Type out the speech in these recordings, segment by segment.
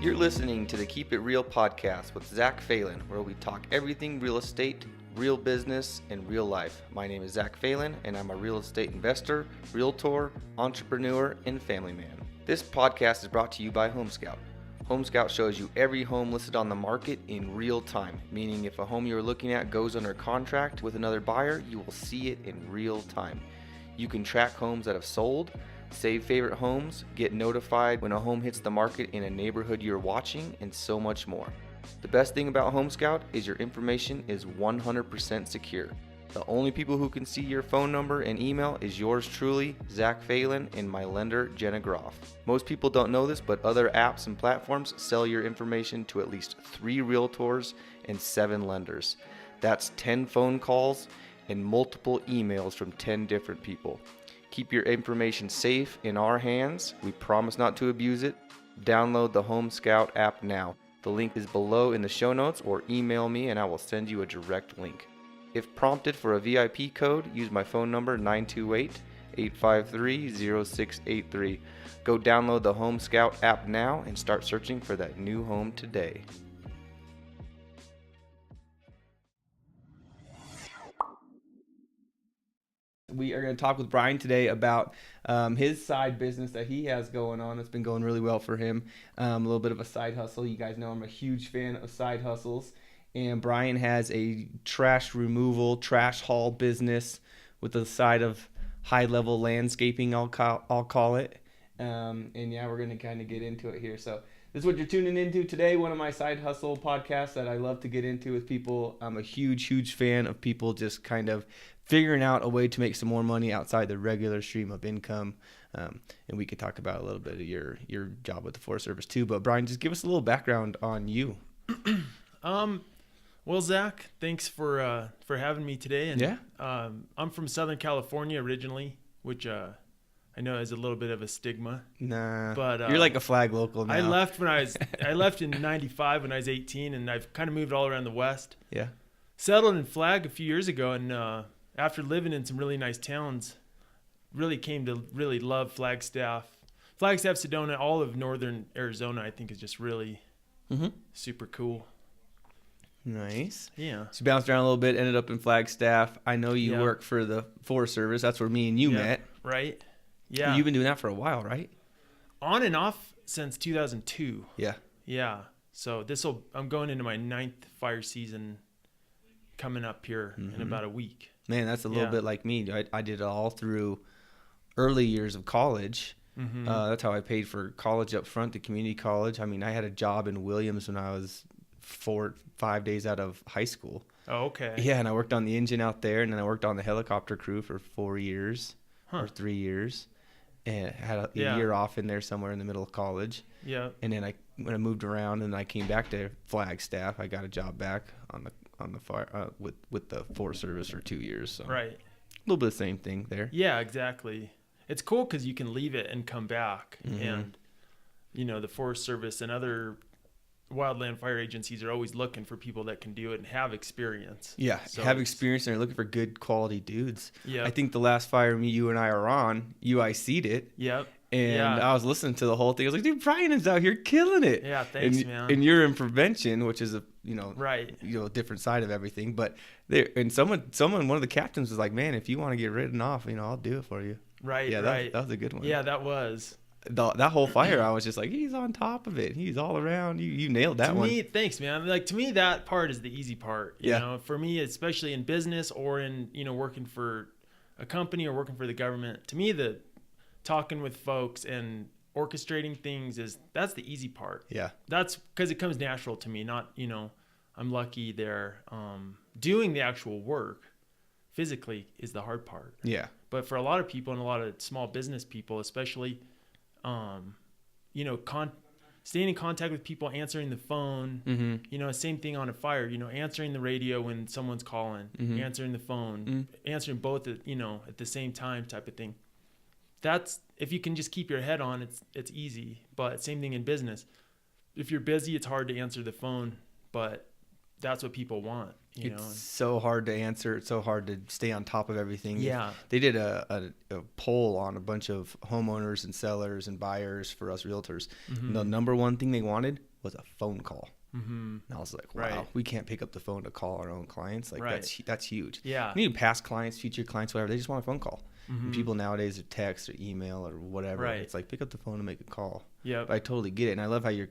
You're listening to the Keep It Real podcast with Zach Phelan, where we talk everything real estate, real business, and real life. My name is Zach Phelan, and I'm a real estate investor, realtor, entrepreneur, and family man. This podcast is brought to you by Home Scout. Home Scout shows you every home listed on the market in real time, meaning if a home you're looking at goes under contract with another buyer, you will see it in real time. You can track homes that have sold, save favorite homes, get notified when a home hits the market in a neighborhood you're watching, and so much more. The best thing about Home Scout is your information is 100% secure. The only people who can see your phone number and email is yours truly, Zach Phelan, and my lender, Jenna Groff. Most people don't know this, but other apps and platforms sell your information to at least 3 realtors and 7 lenders. That's 10 phone calls and multiple emails from 10 different people. Keep your information safe in our hands. We promise not to abuse it. Download the Home Scout app now. The link is below in the show notes, or email me and I will send you a direct link. If prompted for a VIP code, use my phone number 928-853-0683. Go download the Home Scout app now and start searching for that new home today. We are going to talk with Brian today about his side business that he has going on. It's been going really well for him. A little bit of a side hustle. You guys know I'm a huge fan of side hustles. And Brian has a trash removal, trash haul business with a side of high-level landscaping, I'll call it. And yeah, we're going to kind of get into it here. So this is what you're tuning into today, one of my side hustle podcasts that I love to get into with people. I'm a huge fan of people just kind of figuring out a way to make some more money outside the regular stream of income. And we could talk about a little bit of your job with the Forest Service too. But Brian, just give us a little background on you. Well, Zach, thanks for having me today. And yeah. I'm from Southern California originally, which I know has a little bit of a stigma. Nah, but you're like a flag local now. I left in '95 when I was 18, and I've kind of moved all around the West. Yeah. Settled in Flag a few years ago, and after living in some really nice towns, really came to really love Flagstaff, Sedona, all of northern Arizona. I think is just really super cool. Nice. Yeah. So you bounced around a little bit, ended up in Flagstaff. I know you work for the Forest Service. That's where me and you met. Right. Yeah. You've been doing that for a while, right? On and off since 2002. Yeah. Yeah. So I'm going into my 9th fire season coming up here in about a week. Man, that's a little bit like me. I did it all through early years of college. That's how I paid for college up front, the community college. I mean, I had a job in Williams when I was 4-5 days out of high school. Oh, okay. Yeah, and I worked on the engine out there, and then I worked on the helicopter crew for 4 years or 3 years, and had a year off in there somewhere in the middle of college. Yeah. And then when I moved around and I came back to Flagstaff, I got a job back on the fire with the Forest Service for 2 years. So right. A little bit of the same thing there. Yeah, exactly. It's cool because you can leave it and come back, and the Forest Service and other wildland fire agencies are always looking for people that can do it and have experience. Yeah, so have experience, and they're looking for good quality dudes. Yeah. I think the last fire you and I are on, you IC'd it. Yep. And I was listening to the whole thing. I was like, dude, Brian is out here killing it. Yeah, thanks, man. And you're in prevention, which is a different side of everything. But someone, one of the captains was like, man, if you want to get written off, I'll do it for you. Right. Yeah, right. That was a good one. Yeah, that was. That whole fire, I was just like, he's on top of it. He's all around. You nailed that one. To me, thanks, man. Like, to me, that part is the easy part. You know, for me, especially in business or in, working for a company or working for the government, to me, the talking with folks and orchestrating things that's the easy part. Yeah. That's because it comes natural to me, not, I'm lucky there. Doing the actual work physically is the hard part. Yeah. But for a lot of people and a lot of small business people, especially, staying in contact with people, answering the phone, same thing on a fire, answering the radio when someone's calling, answering the phone, answering both, at the same time type of thing. That's, if you can just keep your head on, it's easy. But same thing in business. If you're busy, it's hard to answer the phone, but that's what people want. It's so hard to answer. It's so hard to stay on top of everything. Yeah. They did a poll on a bunch of homeowners and sellers and buyers for us realtors. Mm-hmm. The number one thing they wanted was a phone call. Mm-hmm. And I was like, wow, we can't pick up the phone to call our own clients. Like that's huge. Yeah. You need past clients, future clients, whatever. They just want a phone call. Mm-hmm. And people nowadays are text or email or whatever. Right. It's like, pick up the phone and make a call. Yeah. I totally get it. And I love how you're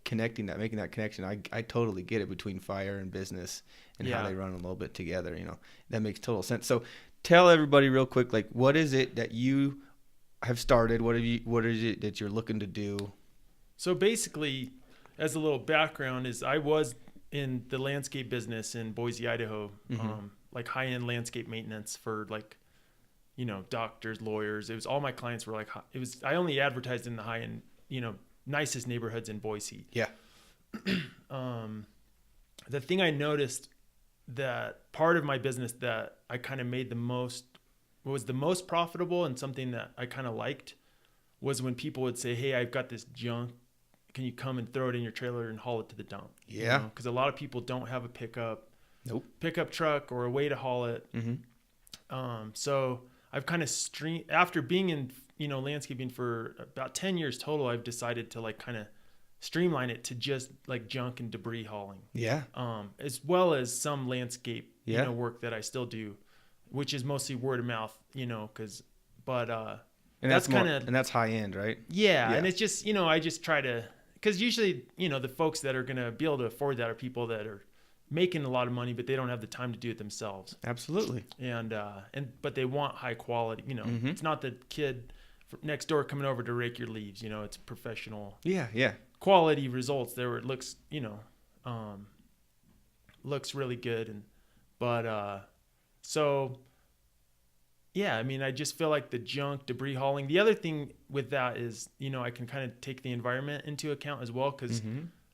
connecting that, making that connection. I totally get it between fire and business and how they run a little bit together. That makes total sense. So tell everybody real quick, like, what is it that you have started? What is it that you're looking to do? So basically, as a little background, is I was in the landscape business in Boise, Idaho, like high-end landscape maintenance for like, doctors, lawyers. It was all my clients were like, I only advertised in the high-end, nicest neighborhoods in Boise. Yeah. The thing I noticed that part of my business that I kind of made was the most profitable and something that I kind of liked was when people would say, hey, I've got this junk. Can you come and throw it in your trailer and haul it to the dump? Yeah. Because a lot of people don't have a pickup truck or a way to haul it. Mm-hmm. So I've kind of after being in, landscaping for about 10 years total, I've decided to like kind of streamline it to just like junk and debris hauling. Yeah. As well as some landscape, Yeah. Work that I still do, which is mostly word of mouth, And that's kind of, and that's high end, right? Yeah. And it's just, I just try to, because usually, the folks that are going to be able to afford that are people that are making a lot of money, but they don't have the time to do it themselves. Absolutely. But they want high quality, It's not the kid next door coming over to rake your leaves, it's professional. Yeah. Yeah. Quality results there where it looks, looks really good. I just feel like the junk debris hauling. The other thing with that is, I can kind of take the environment into account as well. Cause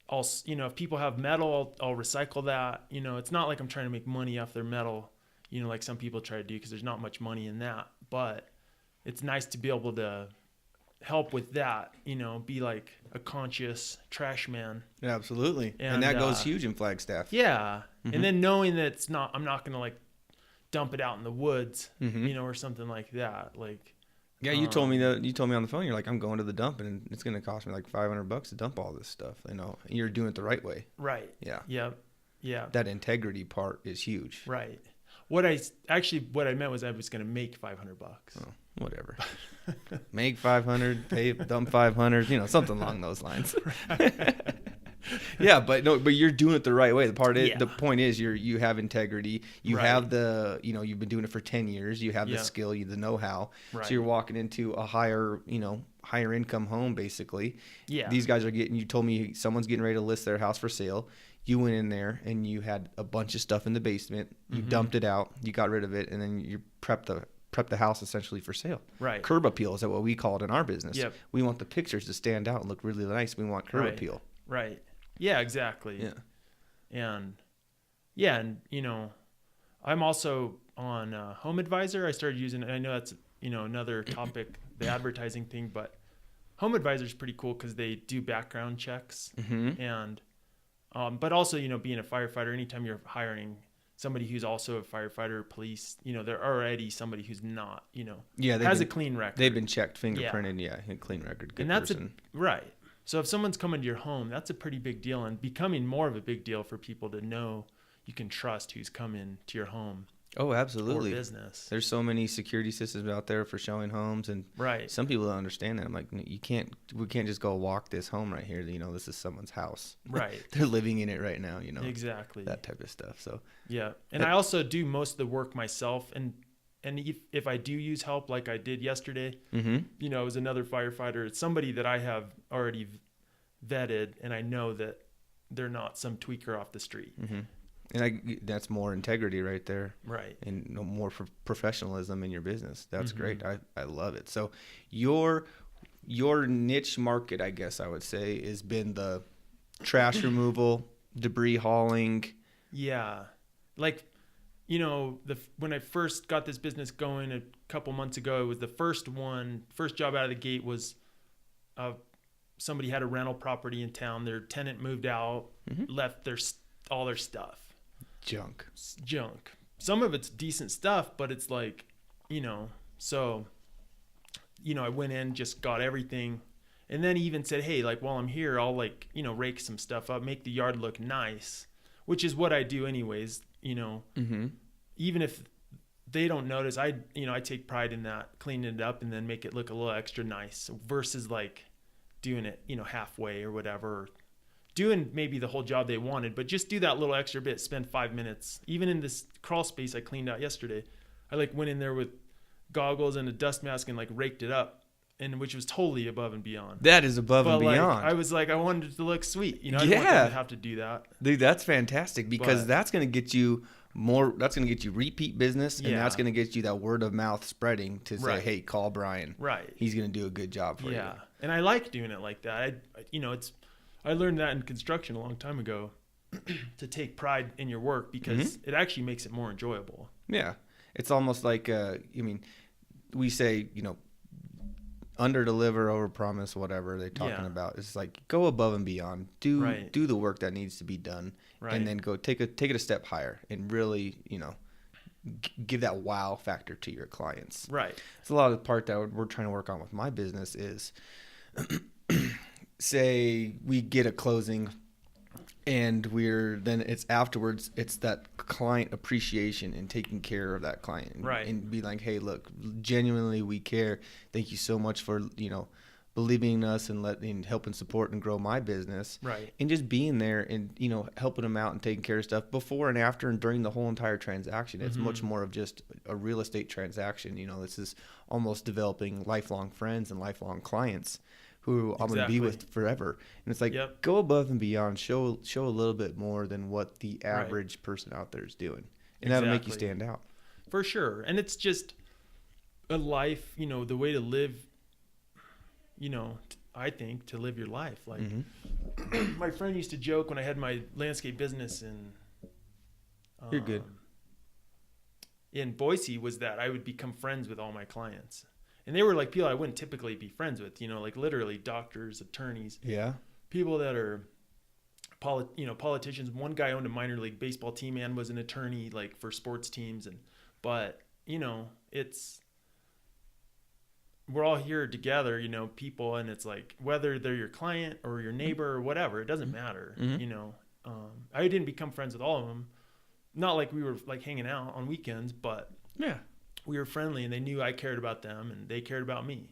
I'll, if people have metal, I'll recycle that. It's not like I'm trying to make money off their metal, like some people try to do, cause there's not much money in that, but it's nice to be able to help with that, be like a conscious trash man. Yeah, absolutely. And that goes huge in Flagstaff. Yeah. Mm-hmm. And then knowing that I'm not going to like dump it out in the woods, or something like that. Like, yeah, you told me on the phone, you're like, I'm going to the dump and it's going to cost me like $500 to dump all this stuff. You're doing it the right way. Right. Yeah. Yep. Yeah. That integrity part is huge. Right. What I meant was I was going to make $500. Oh, whatever. Make 500, pay, dump 500, something along those lines. Yeah, but you're doing it the right way. The point is you have integrity. You have you've been doing it for 10 years. You have the skill, the know-how. Right. So you're walking into a higher income home basically. Yeah. These guys you told me someone's getting ready to list their house for sale. You went in there and you had a bunch of stuff in the basement. You dumped it out. You got rid of it, and then you prepped the house essentially for sale. Right. Curb appeal is what we call it in our business. Yep. We want the pictures to stand out and look really nice. We want curb appeal. Right. Yeah, exactly. Yeah. And I'm also on Home Advisor. I started using it. I know that's, another topic, the advertising thing, but Home Advisor is pretty cool because they do background checks. And, but also, being a firefighter, anytime you're hiring somebody who's also a firefighter or police, they're already somebody who's not, has a clean record. They've been checked, fingerprinted, clean record. Good and that's person. Right. So if someone's coming to your home, that's a pretty big deal, and becoming more of a big deal for people to know you can trust who's coming to your home. Oh, absolutely. Or business. There's so many security systems out there for showing homes, and some people don't understand that. I'm like, we can't just go walk this home right here. This is someone's house. Right. They're living in it right now. Exactly. That type of stuff. So yeah, and I also do most of the work myself, and if I do use help like I did yesterday, it was another firefighter. It's somebody that I have already vetted, and I know that they're not some tweaker off the street. And that's more integrity right there. Right. And more professionalism in your business. That's great. I love it. So your niche market, I guess I would say, has been the trash removal, debris hauling. Yeah. Like, when I first got this business going a couple months ago, it was the first job out of the gate was somebody had a rental property in town. Their tenant moved out, left all their stuff. Junk. Some of it's decent stuff, but it's like, so, I went in, just got everything. And then he even said, hey, like, while I'm here, I'll like, rake some stuff up, make the yard look nice, which is what I do anyways, even if they don't notice, I take pride in that, cleaning it up and then make it look a little extra nice versus like doing it, halfway or whatever, or doing maybe the whole job they wanted, but just do that little extra bit, spend 5 minutes. Even in this crawl space I cleaned out yesterday, I like went in there with goggles and a dust mask and like raked it up, and which was totally above and beyond. That is above and beyond. I was like, I wanted it to look sweet. I didn't want them to have to do that. Dude, that's fantastic, because that's going to get you that's going to get you repeat business, and that's going to get you that word of mouth spreading to say, hey, call Brian. Right. He's going to do a good job for you. Yeah. And I like doing it like that. I learned that in construction a long time ago, to take pride in your work, because it actually makes it more enjoyable. Yeah. It's almost like, we say, under deliver, over promise, whatever they're talking about. It's like, go above and beyond, do the work that needs to be done, and then go take it a step higher and really, give that wow factor to your clients. Right. It's a lot of the part that we're trying to work on with my business is, say we get a closing, and it's afterwards, it's that client appreciation and taking care of that client, and be like, hey, look, genuinely we care. Thank you so much for believing in us and helping support and grow my business. Right. And just being there and helping them out and taking care of stuff before and after and during the whole entire transaction. It's much more of just a real estate transaction. This is almost developing lifelong friends and lifelong clients who I'm going to be with forever. And it's like, go above and beyond, show a little bit more than what the average person out there is doing. And that'll make you stand out. For sure. And it's just a life, the way to live, I think, to live your life. Like my friend used to joke when I had my landscape business You're good. in Boise, was that I would become friends with all my clients. And they were like people I wouldn't typically be friends with, like literally doctors, attorneys, people that are, politicians. One guy owned a minor league baseball team and was an attorney, like for sports teams. But we're all here together, people, and it's like, whether they're your client or your neighbor or whatever, it doesn't matter. I didn't become friends with all of them. Not like we were like hanging out on weekends, but we were friendly, and they knew I cared about them and they cared about me.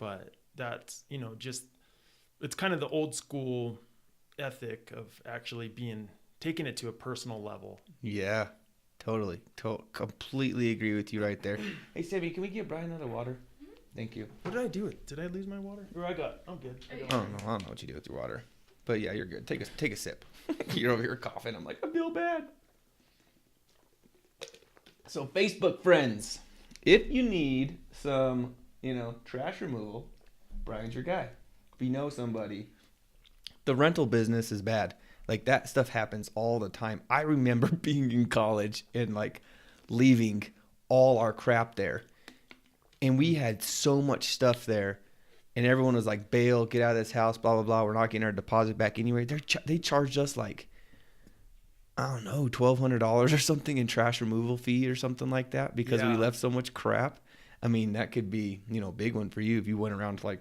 But that's, just, it's kind of the old school ethic of actually taking it to a personal level. Yeah, totally. Completely agree with you right there. Hey, Sammy, can we get Brian another water? Thank you. What did I do? Did I lose my water? Or I'm good. I don't know what you do with your water. But yeah, you're good. Take a sip. You're over here coughing. I'm like, I feel bad. So Facebook friends, if you need some, trash removal, Brian's your guy. If you know somebody, the rental business is bad. Like, that stuff happens all the time. I remember being in college and like leaving all our crap there, and we had so much stuff there, and everyone was like, bail, get out of this house, blah blah blah. We're not getting our deposit back anyway. They charged us like, I don't know, $1,200 or something in trash removal fee or something like that, because we left so much crap. I mean, that could be, a big one for you if you went around to like,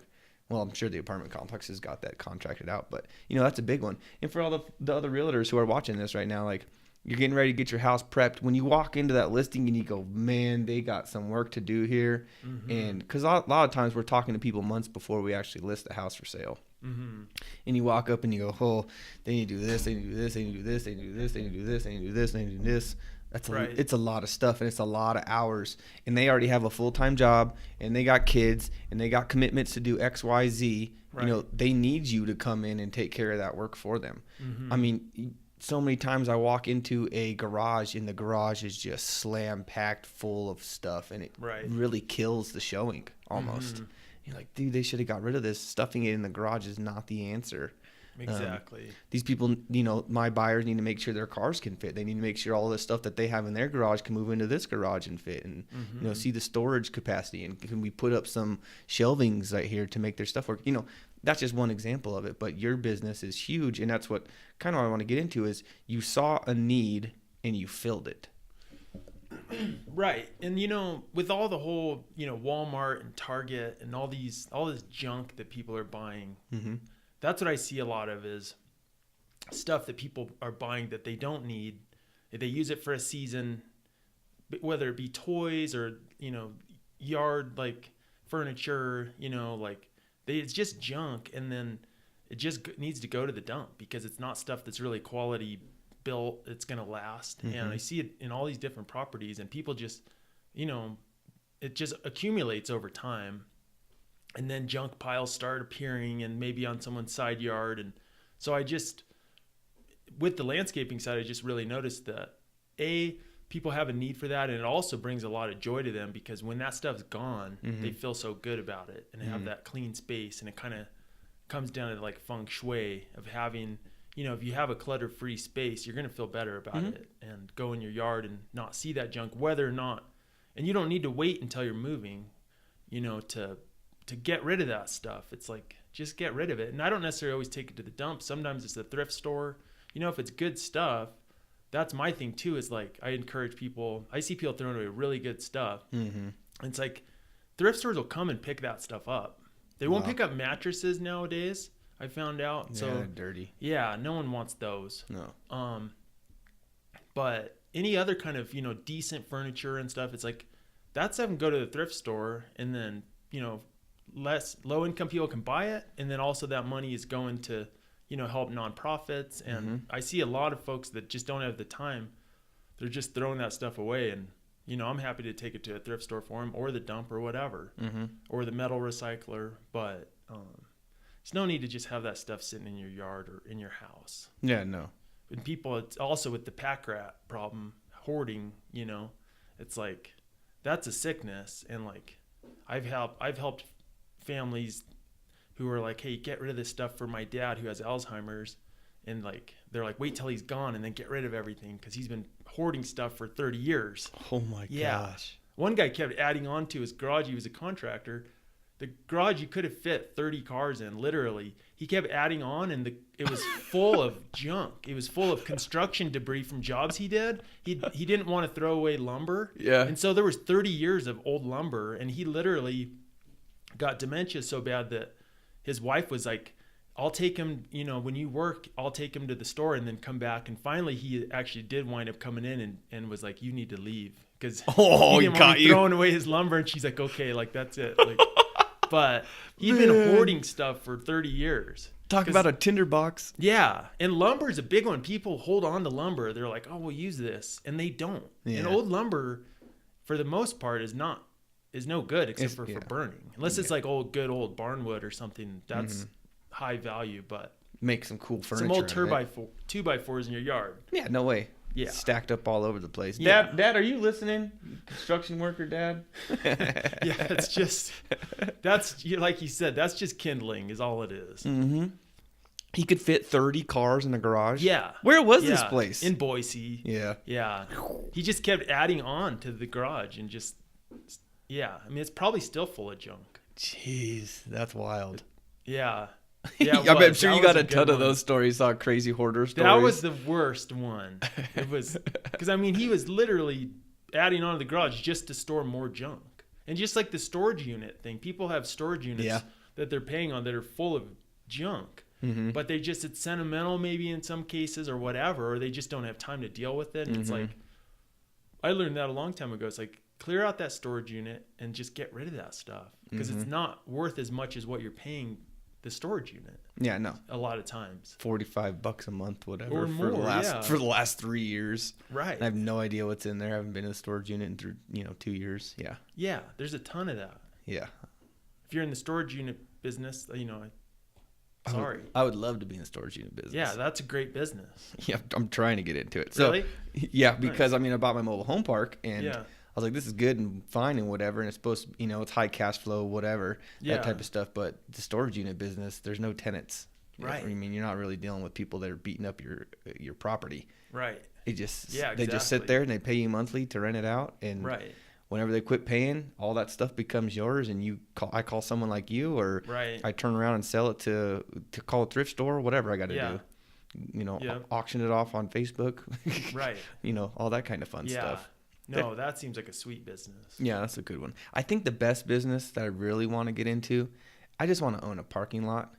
well, I'm sure the apartment complex has got that contracted out, but that's a big one. And for all the other realtors who are watching this right now, like, you're getting ready to get your house prepped. When you walk into that listing and you go, man, they got some work to do here. And because a lot of times we're talking to people months before we actually list the house for sale. And you walk up and you go, oh, they need to do this, they need to do this, they need to do this, they need to do this, they need to do this, they need to do this, they need to do this. It's a lot of stuff, and it's a lot of hours, and they already have a full-time job, and they got kids, and they got commitments to do X, Y, Z. They need you to come in and take care of that work for them. I mean, so many times I walk into a garage, and the garage is just slam-packed full of stuff, and it really kills the showing almost. You're like, dude, they should have got rid of this. Stuffing it in the garage is not the answer. Exactly. These people, my buyers need to make sure their cars can fit. They need to make sure all the stuff that they have in their garage can move into this garage and fit, and see the storage capacity, and can we put up some shelvings right here to make their stuff work. That's just one example of it, but your business is huge, and that's what kind of I want to get into is you saw a need and you filled it. Right. And, with all the whole, Walmart and Target and all this junk that people are buying, that's what I see a lot of is stuff that people are buying that they don't need. They use it for a season, whether it be toys or, yard, like furniture, it's just junk. And then it just needs to go to the dump because it's not stuff that's really quality built, it's going to last. And I see it in all these different properties, and people just, it just accumulates over time, and then junk piles start appearing and maybe on someone's side yard. And so with the landscaping side, I just really noticed that people have a need for that, and it also brings a lot of joy to them because when that stuff's gone, they feel so good about it and have that clean space. And it kind of comes down to like feng shui of having, if you have a clutter-free space, you're going to feel better about it and go in your yard and not see that junk, whether or not. And you don't need to wait until you're moving, to get rid of that stuff. It's like, just get rid of it. And I don't necessarily always take it to the dump. Sometimes it's a thrift store. If it's good stuff, that's my thing too, is like, I encourage people, I see people throwing away really good stuff. And it's like, thrift stores will come and pick that stuff up. They won't pick up mattresses nowadays, I found out. Yeah, so they're dirty. Yeah, no one wants those. No. But any other kind of, decent furniture and stuff, it's like that stuff can go to the thrift store, and then, less low income people can buy it. And then also that money is going to, help nonprofits. And I see a lot of folks that just don't have the time. They're just throwing that stuff away. And, I'm happy to take it to a thrift store for them, or the dump, or whatever, or the metal recycler. But, there's no need to just have that stuff sitting in your yard or in your house. Yeah, no. And people, it's also with the pack rat problem, hoarding, it's like, that's a sickness. And like, I've helped families who are like, hey, get rid of this stuff for my dad who has Alzheimer's. And like, they're like, wait till he's gone and then get rid of everything, because he's been hoarding stuff for 30 years. Oh my gosh. One guy kept adding on to his garage. He was a contractor. The garage, you could have fit 30 cars in, literally. He kept adding on, and it was full of junk. It was full of construction debris from jobs he did. He didn't want to throw away lumber. Yeah. And so there was 30 years of old lumber, and he literally got dementia so bad that his wife was like, I'll take him, when you work, I'll take him to the store and then come back. And finally, he actually did wind up coming in and was like, you need to leave. Because he didn't want me throwing away his lumber. And she's like, okay, like, that's it. Like, but he's been hoarding stuff for 30 years. Talk about a tinderbox. Yeah. And lumber is a big one. People hold on to lumber. They're like, oh, we'll use this. And they don't. Yeah. And old lumber, for the most part, is no good except for burning. Unless it's like good old barnwood or something. That's high value, but make some cool furniture. Some old 2x4s in your yard. Yeah, no way. Yeah. Stacked up all over the place. Yeah. Dad, are you listening? Construction worker, Dad? Yeah, it's just, that's, like you said, that's just kindling is all it is. He could fit 30 cars in the garage. Yeah. Where was this place? In Boise. Yeah. Yeah. He just kept adding on to the garage and just, I mean, it's probably still full of junk. Jeez, that's wild. Yeah. Yeah, I'm sure you got a ton of those stories, crazy hoarder stories. That was the worst one. It was, because I mean, he was literally adding on to the garage just to store more junk. And just like the storage unit thing, people have storage units that they're paying on that are full of junk. But it's sentimental maybe in some cases or whatever, or they just don't have time to deal with it. And it's like, I learned that a long time ago. It's like, clear out that storage unit and just get rid of that stuff, because it's not worth as much as what you're paying the storage unit. Yeah, no. A lot of times. $45 a month, whatever. Or more, for the last 3 years. Right. And I have no idea what's in there. I haven't been in the storage unit in 2 years. Yeah. Yeah, there's a ton of that. Yeah. If you're in the storage unit business, sorry. I would love to be in the storage unit business. Yeah, that's a great business. Yeah, I'm trying to get into it. Really? So, yeah, because nice. I bought my mobile home park, and I was like, this is good and fine and whatever, and it's supposed to, it's high cash flow, whatever, that type of stuff. But the storage unit business, there's no tenants. Right. I mean, you're not really dealing with people that are beating up your property. Right. They just sit there and they pay you monthly to rent it out, and whenever they quit paying, all that stuff becomes yours, and I call someone like you, or I turn around and sell it to call a thrift store, whatever I got to do. Auction it off on Facebook. Right. All that kind of fun stuff. No, that seems like a sweet business. Yeah, that's a good one. I think the best business that I really want to get into, I just want to own a parking lot.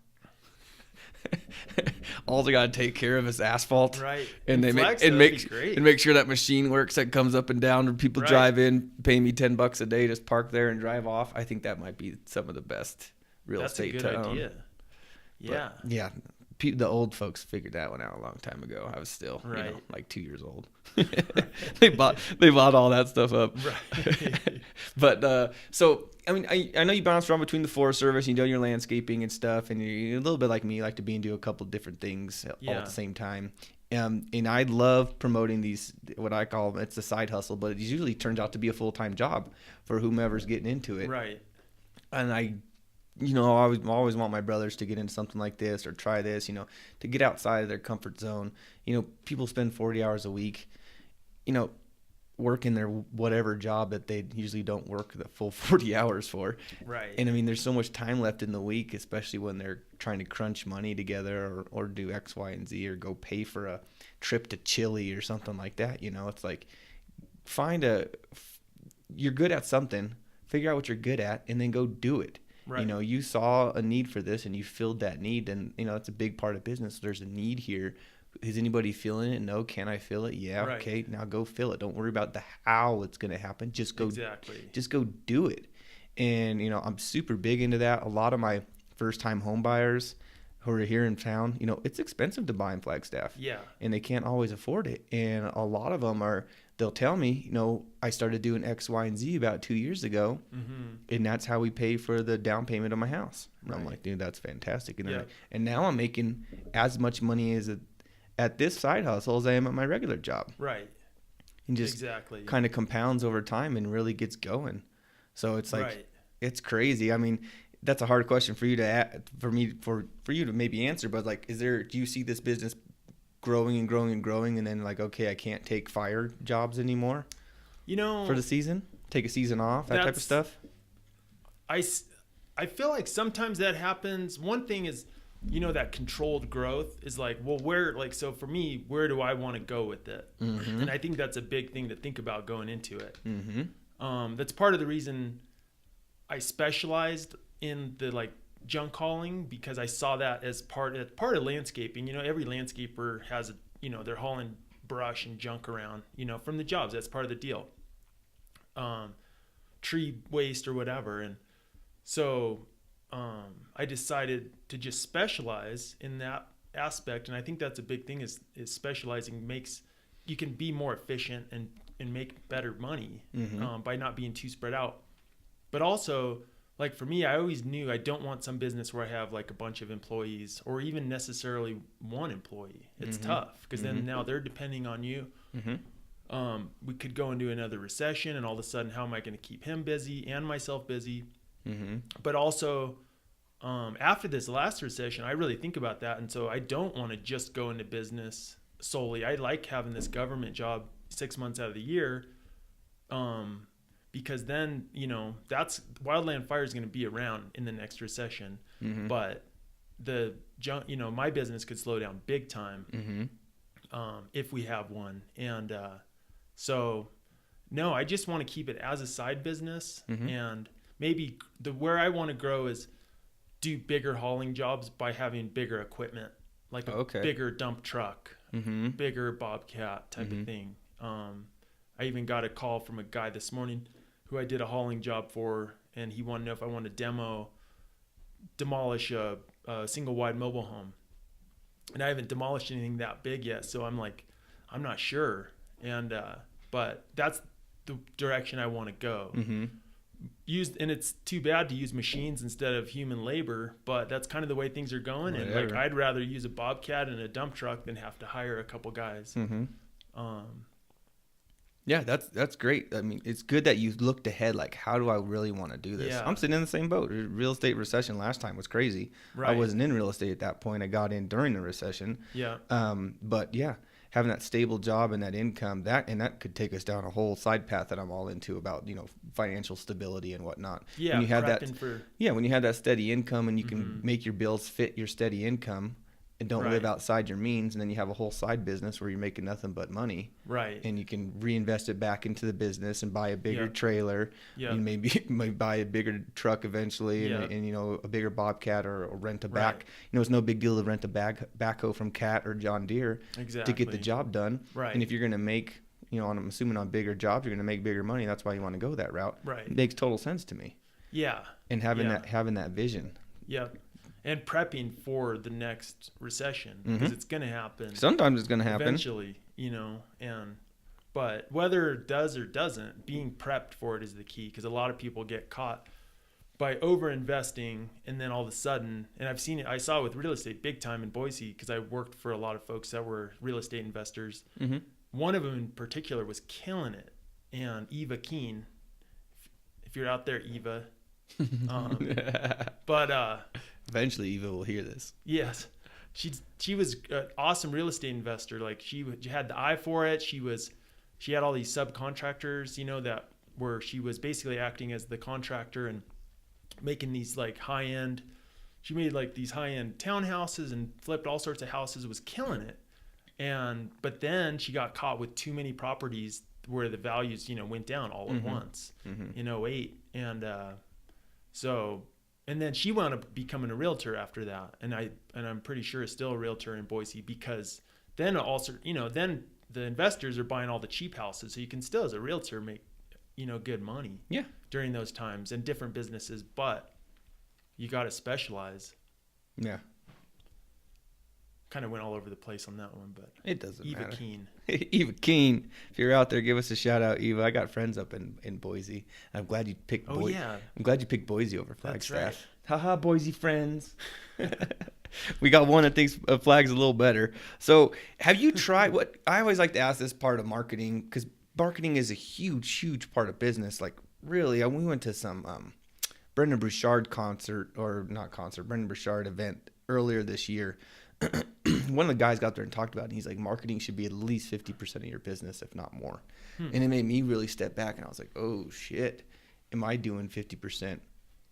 All they got to take care of is asphalt, right? And they make sure that machine works, that comes up and down, and people drive in, pay me $10 a day, just park there and drive off. I think that might be some of the best real estate to own. That's a good idea. Yeah, but yeah. The old folks figured that one out a long time ago. I was still, like 2 years old. They bought all that stuff up. Right. But so I mean, I know you bounce around between the Forest Service, you know, your landscaping and stuff, and you're a little bit like me, you like to be and do a couple different things all at the same time. And I love promoting these, what I call them, it's a side hustle, but it usually turns out to be a full-time job for whomever's getting into it. Right. And I always want my brothers to get into something like this or try this, to get outside of their comfort zone. People spend 40 hours a week, working their whatever job that they usually don't work the full 40 hours for. Right. And I mean, there's so much time left in the week, especially when they're trying to crunch money together or do X, Y, and Z or go pay for a trip to Chile or something like that. It's like, you're good at something, figure out what you're good at, and then go do it. Right. You saw a need for this and you filled that need, and that's a big part of business. There's a need here. Is anybody feeling it? No. Can I fill it? Yeah. Right. Okay. Now go fill it. Don't worry about the how it's going to happen. Just go. Exactly. Just go do it. And I'm super big into that. A lot of my first-time home buyers who are here in town, it's expensive to buy in Flagstaff. Yeah. And they can't always afford it. And a lot of them they'll tell me, I started doing X, Y, and Z about 2 years ago, and that's how we pay for the down payment of my house. And I'm like, dude, that's fantastic. And now I'm making as much money at this side hustle as I am at my regular job. Right. And just kind of compounds over time and really gets going. So it's like, it's crazy. I mean, that's a hard question for you for you to maybe answer, but like, do you see this business growing and growing and growing, and then like, okay, I can't take fire jobs anymore, for the season, take a season off, that type of stuff? I feel like sometimes that happens. One thing is, that controlled growth is like, well, so for me, where do I want to go with it? And I think that's a big thing to think about going into it. That's part of the reason I specialized in the like junk hauling, because I saw that as part of landscaping. Every landscaper has they're hauling brush and junk around, from the jobs. That's part of the deal. Tree waste or whatever. And so I decided to just specialize in that aspect. And I think that's a big thing is specializing you can be more efficient and make better money by not being too spread out. But also, like for me, I always knew I don't want some business where I have like a bunch of employees or even necessarily one employee. It's tough because then now they're depending on you. We could go into another recession, and all of a sudden, how am I going to keep him busy and myself busy? But also, after this last recession, I really think about that. And so I don't want to just go into business solely. I like having this government job 6 months out of the year. Because then, that's wildland fire is going to be around in the next recession, but my business could slow down big time if we have one. And so, no, I just want to keep it as a side business, and maybe where I want to grow is do bigger hauling jobs by having bigger equipment, like a bigger dump truck, bigger Bobcat type of thing. I even got a call from a guy this morning who I did a hauling job for, and he wanted to know if I wanted to demolish a single wide mobile home. And I haven't demolished anything that big yet, so I'm like, I'm not sure. And but that's the direction I want to go. And it's too bad to use machines instead of human labor, but that's kind of the way things are going. And like, I'd rather use a Bobcat and a dump truck than have to hire a couple guys. Yeah, that's great. I mean, it's good that you looked ahead. Like, how do I really want to do this? Yeah. I'm sitting in the same boat. Real estate recession last time was crazy. Right. I wasn't in real estate at that point. I got in during the recession. Yeah. But yeah, having that stable job and that income, that could take us down a whole side path that I'm all into about, financial stability and whatnot. Yeah. When you have that steady income and you can make your bills fit your steady income, and don't live outside your means, and then you have a whole side business where you're making nothing but money. Right. And you can reinvest it back into the business and buy a bigger trailer. Yeah. You maybe buy a bigger truck eventually, and you know, a bigger Bobcat, or rent a back. You know, it's no big deal to rent a backhoe from Cat or John Deere to get the job done. Right. And if you're going to make, you know, I'm assuming on bigger jobs, you're going to make bigger money. That's why you want to go that route. Right. It makes total sense to me. Yeah. And having that vision. Yep. And prepping for the next recession, because it's going to happen. Sometimes it's going to happen. Eventually, you know, but whether it does or doesn't, being prepped for it is the key, because a lot of people get caught by over investing, and then all of a sudden, and I've seen it, I saw it with real estate big time in Boise, because I worked for a lot of folks that were real estate investors. Mm-hmm. One of them in particular was killing it, and Eva Keen, if you're out there, Eva, but eventually Eva will hear this. Yes. She was an awesome real estate investor. Like, she had the eye for it. She had all these subcontractors, you know, she was basically acting as the contractor and making these like she made like these high-end townhouses and flipped all sorts of houses, was killing it. But then she got caught with too many properties where the values, you know, went down all at once in 2008. And then she wound up becoming a realtor after that. And I'm pretty sure is still a realtor in Boise, because then also, you know, then the investors are buying all the cheap houses. So you can still, as a realtor, make, you know, good money during those times, and different businesses, but you got to specialize. Yeah. Kind of went all over the place on that one, but it doesn't matter. Eva Keen. Eva Keen. If you're out there, give us a shout out, Eva. I got friends up in Boise. I'm glad you picked Boise. I'm glad you picked Boise over Flagstaff. That's right. Haha, Boise friends. We got one that thinks Flag's a little better. So have you tried what I always like to ask this part of marketing, because marketing is a huge part of business. Like, really, we went to some Brendan Burchard Brendan Burchard event earlier this year. One of the guys got there and talked about it, and he's like, marketing should be at least 50% of your business, if not more. And it made me really step back, and I was like, oh shit, am I doing 50%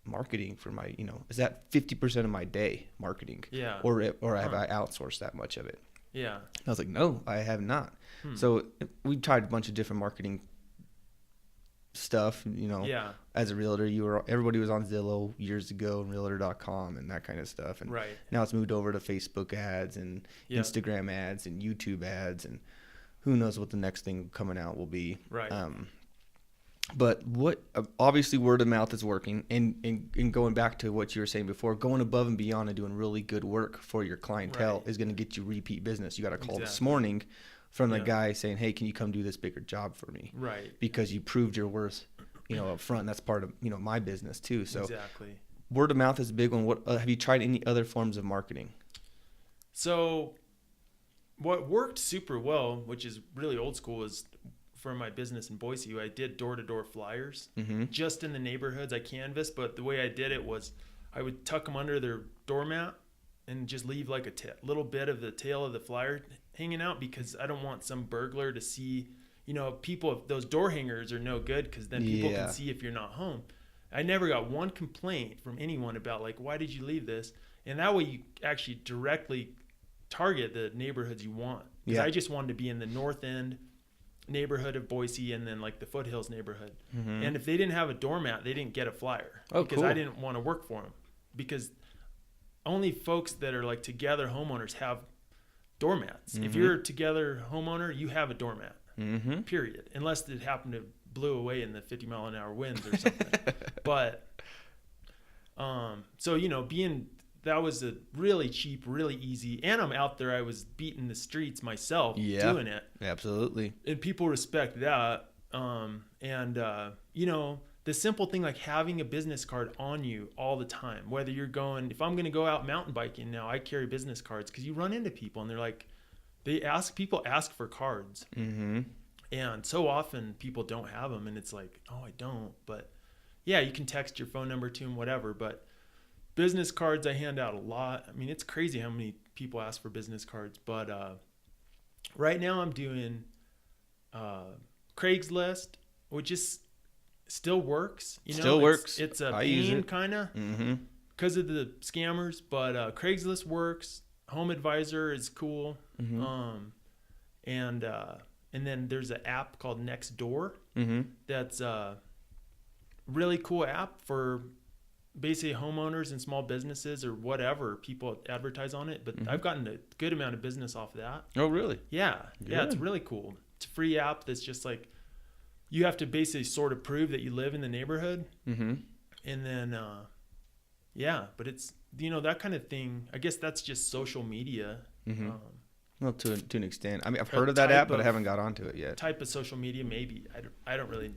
marketing for my, you know, is that 50% of my day marketing? Yeah. Or have I outsourced that much of it? Yeah. I was like, no, I have not. So we tried a bunch of different marketing stuff, you know. As a realtor, everybody was on Zillow years ago, and realtor.com and that kind of stuff, and now it's moved over to Facebook ads and Instagram ads and YouTube ads, and who knows what the next thing coming out will be. But what obviously word of mouth is working, and going back to what you were saying before, going above and beyond and doing really good work for your clientele is going to get you repeat business. You got a call this morning from the guy saying, hey, can you come do this bigger job for me? Because you proved your worth, you know, up front. That's part of, you know, my business too. So word of mouth is a big one. What have you tried any other forms of marketing? So what worked super well, which is really old school, is for my business in Boise, I did door-to-door flyers just in the neighborhoods. I canvassed, but the way I did it was I would tuck them under their doormat and just leave like a little bit of the tail of the flyer hanging out, because I don't want some burglar to see, you know, those door hangers are no good, because then people can see if you're not home. I never got one complaint from anyone about like, why did you leave this? And that way you actually directly target the neighborhoods you want. Because I just wanted to be in the north end neighborhood of Boise, and then like the foothills neighborhood. And if they didn't have a doormat, they didn't get a flyer, because I didn't want to work for them, because only folks that are like together homeowners have doormats. If you're a together homeowner, you have a doormat, period, unless it happened to blew away in the 50-mile-an-hour winds or something. But so, you know, that was a really cheap, really easy, and I'm out there, I was beating the streets myself doing it. Absolutely. And people respect that. You know, the simple thing like having a business card on you all the time, whether you're going, if I'm going to go out mountain biking now, I carry business cards, because you run into people and they're like, people ask for cards. And so often people don't have them, and it's like, oh, I don't. But yeah, you can text your phone number to them, whatever. But business cards I hand out a lot. I mean, it's crazy how many people ask for business cards. But right now I'm doing Craigslist, which is still works. You know, still works. It's a pain kind of because of the scammers. But Craigslist works. Home Advisor is cool. Mm-hmm. And then there's an app called Nextdoor. Mm-hmm. That's a really cool app for basically homeowners and small businesses or whatever. People advertise on it, but Mm-hmm. I've gotten a good amount of business off of that. Oh, really? Yeah. Yeah, it's Good. really cool. It's a free app that's just like, you have to basically sort of prove that you live in the neighborhood. Mm-hmm. And then, but it's, that kind of thing. I guess that's just social media. Mm-hmm. Well, to an extent. I mean, I've A heard of that type app, but I of- haven't got onto it yet. Type of social media, maybe. I don't really know.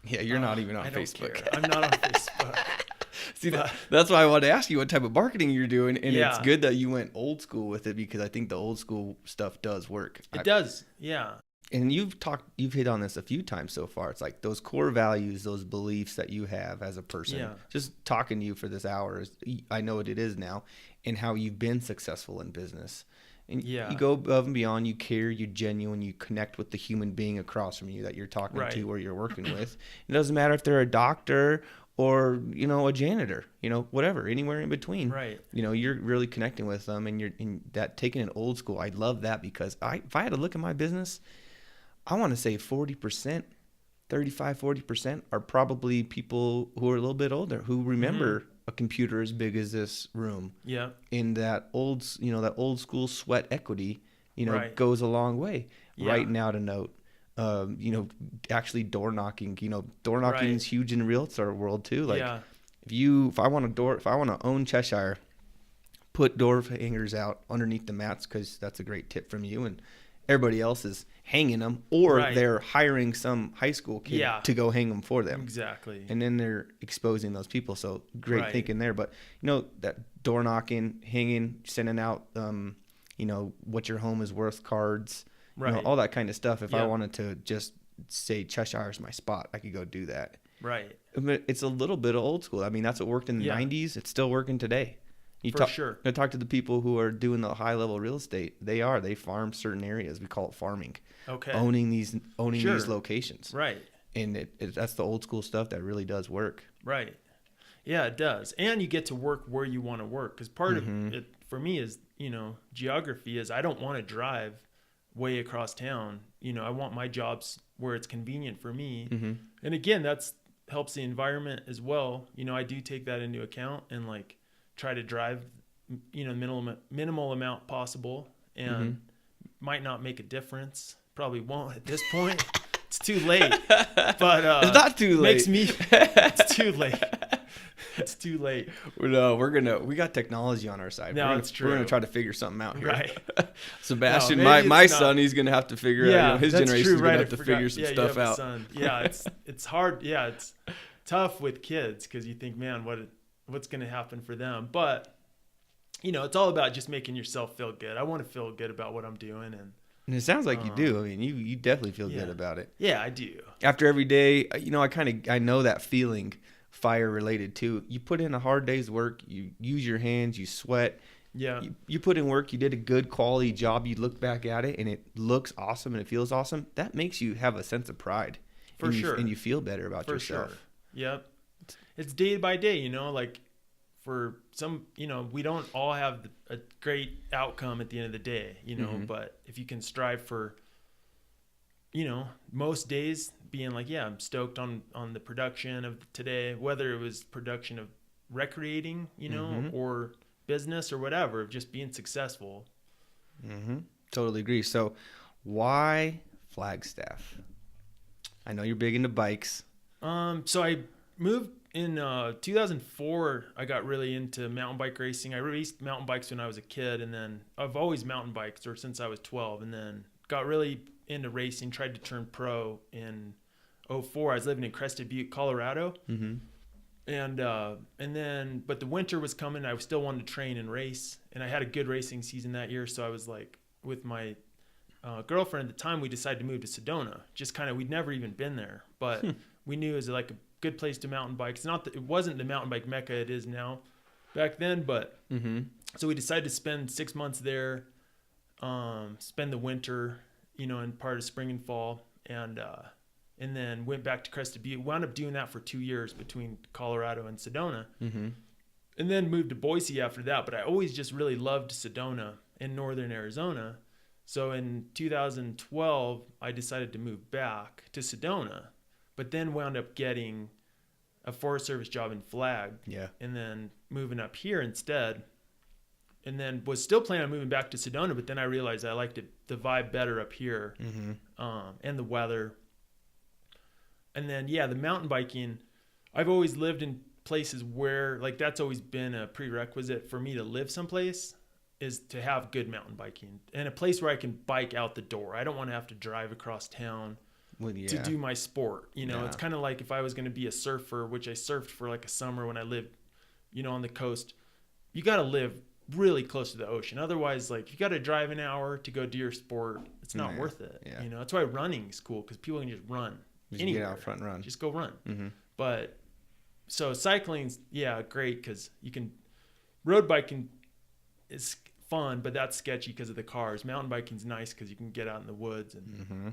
Yeah, you're not even on I don't Facebook. care. I'm not on Facebook. See, that's why I wanted to ask you what type of marketing you're doing, and Yeah. it's good that you went old school with it because I think the old school stuff does work. It does, yeah. And you've hit on this a few times so far. It's like those core values, those beliefs that you have as a person. Yeah. Just talking to you for this hour, I know what it is now, and how you've been successful in business. And Yeah. you go above and beyond, you care, you're genuine, you connect with the human being across from you that you're talking Right. to or you're working with. It doesn't matter if they're a doctor or, a janitor, whatever, anywhere in between. Right. You're really connecting with them, and you're in that taking it old school. I love that because if I had to look at my business, I want to say 40%, 35-40% are probably people who are a little bit older who remember a computer as big as this room. Yeah. In that old school sweat equity, Right. goes a long way. Yeah. Writing out a note, actually door knocking. Door knocking Right. is huge in the realtor world too. Like Yeah. if I want to own Cheshire, put door hangers out underneath the mats, because that's a great tip from you, and everybody else is hanging them, or Right. they're hiring some high school kid Yeah. to go hang them for them. Exactly. And then they're exposing those people. So great Right. thinking there. But that door knocking, hanging, sending out what your home is worth cards, Right. all that kind of stuff. If I Yeah. wanted to just say Cheshire's my spot, I could go do that. Right. But it's a little bit of old school. I mean, that's what worked in the Yeah. 90s. It's still working today. For sure. I talk to the people who are doing the high level real estate. They farm certain areas. We call it farming. Okay. Owning these Sure. locations. Right. And that's the old school stuff that really does work. Right. Yeah, it does. And you get to work where you want to work. Because part Mm-hmm. of it for me is, geography is I don't want to drive way across town. I want my jobs where it's convenient for me. Mm-hmm. And again, that's helps the environment as well. I do take that into account and like try to drive, minimal amount possible, and might not make a difference. Probably won't at this point. It's too late. But It's not too late. It's too late. It's too late. No, we got technology on our side. No, we're gonna, it's true. We're gonna try to figure something out here. Right. Sebastian, No, maybe my it's not. son, he's gonna have to figure out. His that's generation's true, gonna right, have I to forgot. figure some Yeah, you stuff have a out. son. Yeah, it's hard. Yeah, it's tough with kids because you think, man, what's gonna happen for them? But it's all about just making yourself feel good. I want to feel good about what I'm doing, And it sounds like you do. I mean, you definitely feel good about it. yeah, I do. After every day, I know that feeling, fire related too. You put in a hard day's work. You use your hands. You sweat. Yeah. You put in work. You did a good quality job. You look back at it and it looks awesome and it feels awesome. That makes you have a sense of pride. For sure. And you feel better about For yourself. sure. Yep. It's day by day, like for some, we don't all have a great outcome at the end of the day, but if you can strive for, most days being like, yeah, I'm stoked on the production of today, whether it was production of recreating, or business or whatever, of just being successful. Mm-hmm. Totally agree. So why Flagstaff? I know you're big into bikes. So I moved in 2004. I got really into mountain bike racing. I raced mountain bikes when I was a kid, and then I've always mountain biked or since I was 12, and then got really into racing, tried to turn pro in 2004. I was living in Crested Butte, Colorado. Mm-hmm. And then, but the winter was coming. I still wanted to train and race, and I had a good racing season that year. So I was like, with my girlfriend at the time, we decided to move to Sedona. Just kind of, we'd never even been there, but we knew it was like a good place to mountain bike. It's not that it wasn't the mountain bike mecca it is now back then, but so we decided to spend 6 months there, spend the winter, and part of spring and fall, and then went back to Crested Butte. Wound up doing that for 2 years between Colorado and Sedona, and then moved to Boise after that. But I always just really loved Sedona, in northern Arizona. So in 2012, I decided to move back to Sedona, but then wound up getting a Forest Service job in Flag. Yeah. And then moving up here instead. And then was still planning on moving back to Sedona, but then I realized I liked the vibe better up here, and the weather. And then, the mountain biking, I've always lived in places where, like, that's always been a prerequisite for me to live someplace, is to have good mountain biking and a place where I can bike out the door. I don't want to have to drive across town to do my sport. It's kind of like if I was going to be a surfer, which I surfed for like a summer when I lived, on the coast. You got to live really close to the ocean. Otherwise, like, you got to drive an hour to go do your sport. It's not worth it. Yeah. That's why running is cool, because people can just run anywhere. Get out front and run. Just go run. But so cycling's great, because you can road biking is fun, but that's sketchy because of the cars. Mountain biking's nice because you can get out in the woods and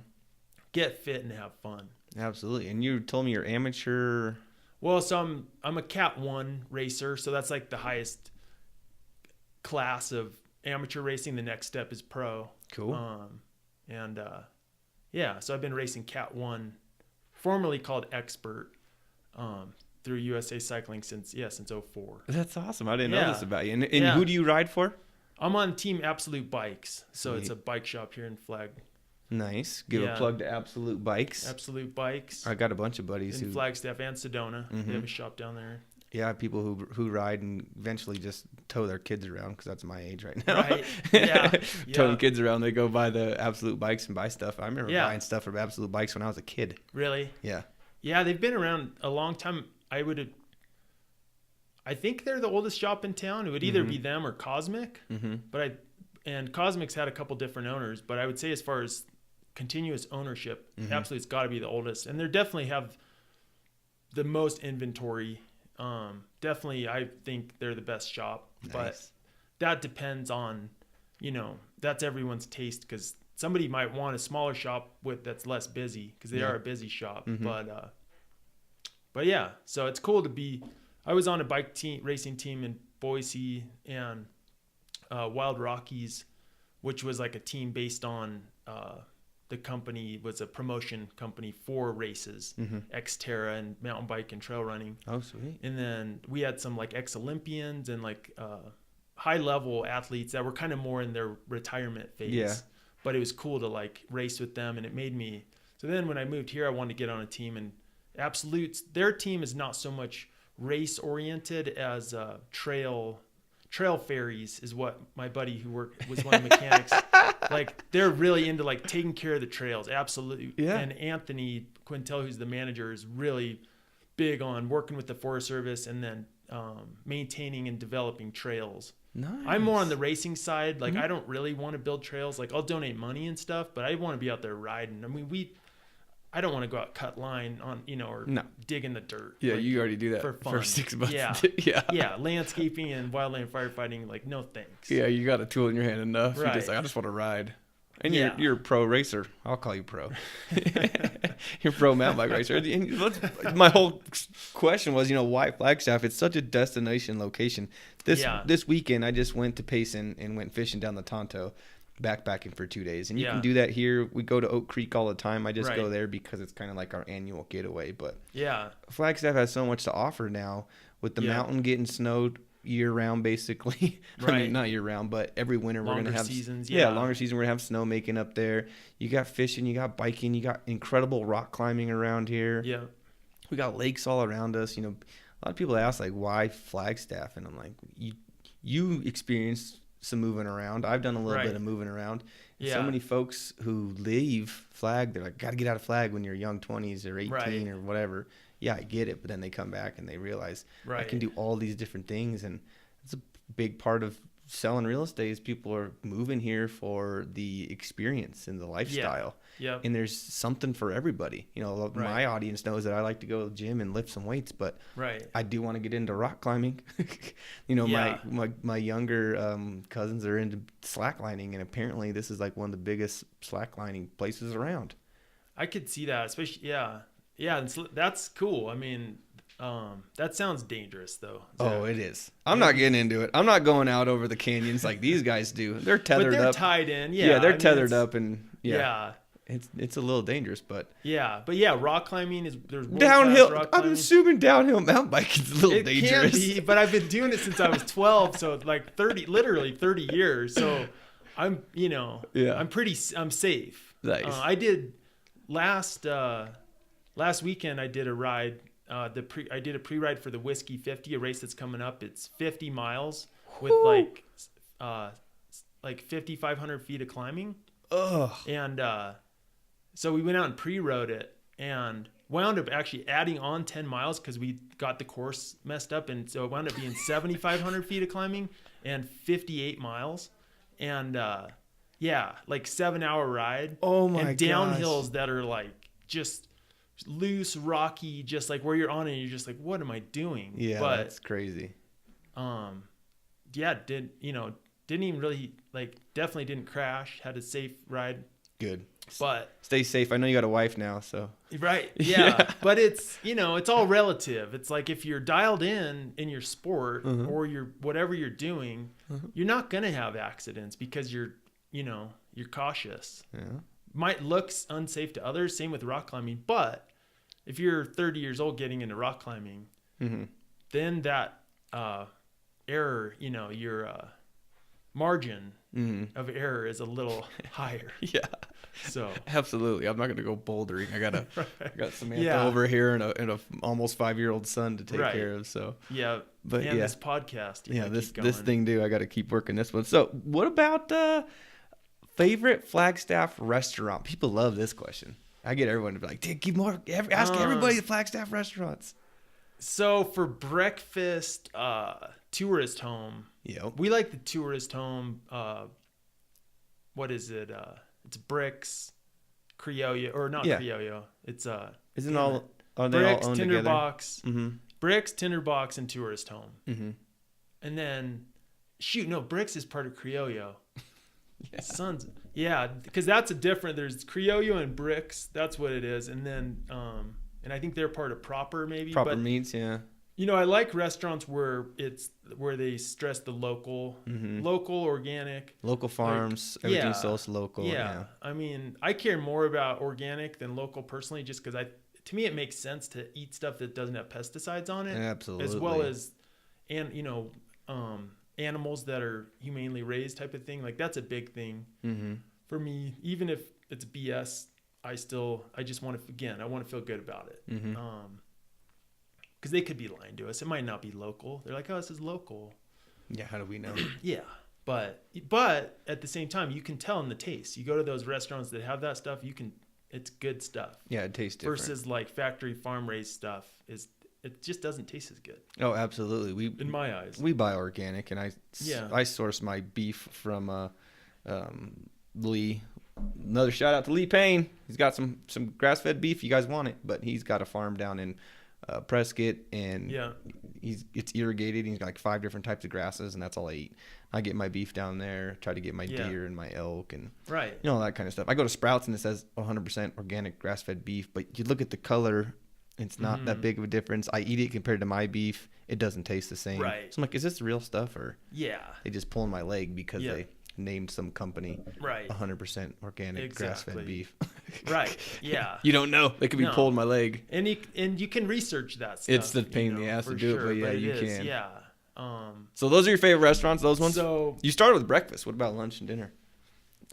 get fit and have fun. Absolutely. And you told me you're amateur. Well, so I'm a Cat 1 racer, so that's like the highest class of amateur racing. The next step is pro. Cool. So I've been racing Cat 1, formerly called Expert, through USA Cycling since 04. That's awesome. I didn't know this about you. And who do you ride for? I'm on Team Absolute Bikes, so it's a bike shop here in Flag. Nice. Give a plug to Absolute Bikes. Absolute Bikes. I got a bunch of buddies in Flagstaff and Sedona. They have a shop down there. Yeah, people who ride and eventually just tow their kids around, because that's my age right now. Right. Yeah. Towing kids around, they go buy the Absolute Bikes and buy stuff. I remember buying stuff from Absolute Bikes when I was a kid. Really? Yeah. Yeah, they've been around a long time. I think they're the oldest shop in town. It would either be them or Cosmic. And Cosmic's had a couple different owners, but I would say as far as continuous ownership, Absolute's got to be the oldest. And they definitely have the most inventory. Definitely, I think they're the best shop. Nice. But that depends on, that's everyone's taste, because somebody might want a smaller shop that's less busy, because they are a busy shop. But yeah, so it's cool to be. I was on a bike racing team in Boise and Wild Rockies, which was like a team based on the company was a promotion company for races, Xterra and mountain bike and trail running. Oh, sweet. And then we had some like ex-Olympians and like high level athletes that were kind of more in their retirement phase. Yeah. But it was cool to like race with them, and it made me. So then when I moved here, I wanted to get on a team, and Absolute's, their team is not so much race oriented as trail ferries is what my buddy who was one of the mechanics. Like, they're really into like taking care of the trails. Absolutely. Yeah. And Anthony Quintel, who's the manager, is really big on working with the Forest Service and then maintaining and developing trails. Nice. I'm more on the racing side. Like, I don't really want to build trails. Like, I'll donate money and stuff, but I want to be out there riding. I mean, I don't want to go out cut line on, or dig in the dirt. Yeah, like, you already do that for 6 months. Yeah. Yeah, landscaping and wildland firefighting, like, no thanks. Yeah, you got a tool in your hand enough. Right. You're just like, I just want to ride. And you're a pro racer. I'll call you pro. You're a pro mountain bike racer. And my whole question was, why Flagstaff? It's such a destination location. This weekend, I just went to Payson and went fishing down the Tonto, backpacking for 2 days. And you can do that here. We go to Oak Creek all the time. I just go there because it's kind of like our annual getaway. But Flagstaff has so much to offer now, with the mountain getting snowed year round, basically. Right. I mean, not year round, but every winter we're gonna have seasons. Longer season. We're gonna have snow making up there. You got fishing, you got biking, you got incredible rock climbing around here. Yeah, we got lakes all around us. A lot of people ask, like, why Flagstaff, and I'm like, you experienced some moving around. I've done a little bit of moving around. Yeah. So many folks who leave Flag, they're like, got to get out of Flag when you're young 20s or 18 or whatever. Yeah, I get it. But then they come back and they realize I can do all these different things. And it's a big part of selling real estate is people are moving here for the experience and the lifestyle. Yeah. And there's something for everybody. My audience knows that I like to go to the gym and lift some weights, but I do want to get into rock climbing. My younger cousins are into slacklining, and apparently this is like one of the biggest slacklining places around. I could see that, especially, yeah, that's cool. I mean, That sounds dangerous though. Oh, it is. I'm not getting into it. I'm not going out over the canyons like these guys do. They're tethered but they're up. tied in. Yeah, they're I mean, tethered up, and yeah. It's a little dangerous, but rock climbing there's downhill. rock I'm climbing. assuming downhill mountain biking is a little dangerous. Can be, but I've been doing it since I was 12, so like 30 years. So I'm I'm safe. Nice. I did last weekend. I did a ride. I did a pre-ride for the Whiskey 50, a race that's coming up. It's 50 miles with like 5,500 feet of climbing. Ugh. And so we went out and pre-rode it and wound up actually adding on 10 miles because we got the course messed up. And so it wound up being 7,500 feet of climbing and 58 miles. And like 7-hour ride. Oh my and downhills that are like just loose, rocky, just like where you're on it and you're just like, what am I doing? Yeah, but that's crazy. Didn't even really definitely didn't crash, had a safe ride. Good. But stay safe. I know you got a wife now, so. Right. Yeah. But it's, it's all relative. It's like if you're dialed in your sport or whatever you're doing, you're not going to have accidents because you're cautious. Yeah. Might look unsafe to others. Same with rock climbing. But if you're 30 years old getting into rock climbing, then that error, your margin of error is a little higher. Yeah. So absolutely. I'm not going to go bouldering. I got Samantha over here and a almost 5-year-old son to take care of. So but this podcast. This thing I got to keep working this one. So what about favorite Flagstaff restaurant? People love this question. I get everyone to be like, ask everybody the Flagstaff restaurants. So for breakfast, tourist home. Yep. We like the tourist home. What is it? It's Bricks, Criollo, or not Criollo. It's isn't all are they Bricks, all owned Tinderbox, together? Bricks, Tinderbox, and Tourist Home. And then, Bricks is part of Criollo. Because that's there's Criollo and Bricks. That's what it is. And then, and I think they're part of Proper maybe. Proper Meats, yeah. I like restaurants where they stress the local, organic. Local farms, everything's sourced local. Yeah. I mean, I care more about organic than local personally just because to me it makes sense to eat stuff that doesn't have pesticides on it. Absolutely. As well as, animals that are humanely raised type of thing. Like that's a big thing for me. Even if it's BS, I just want to, I want to feel good about it. Because they could be lying to us. It might not be local. They're like, oh, this is local. Yeah, how do we know? Yeah. But at the same time, you can tell in the taste. You go to those restaurants that have that stuff, it's good stuff. Yeah, it tastes different. Versus like factory farm raised stuff it just doesn't taste as good. Oh, absolutely. In my eyes. We buy organic, and I source my beef from Lee. Another shout out to Lee Payne. He's got some grass-fed beef. You guys want it, but he's got a farm down in Prescott, and it's irrigated. He's got like 5 different types of grasses, and that's all I eat. I get my beef down there, try to get my deer and my elk and all that kind of stuff. I go to Sprouts and it says 100% organic grass-fed beef, but you look at the color, it's not that big of a difference. I eat it compared to my beef. It doesn't taste the same. Right. So I'm like, is this real stuff or they just pulling my leg because they named some company 100% organic grass-fed beef. Right. Yeah. You don't know. They could be pulling my leg. And you can research that stuff. It's the pain in the ass to do it, but you can. Yeah. So those are your favorite restaurants, those ones? So you started with breakfast. What about lunch and dinner?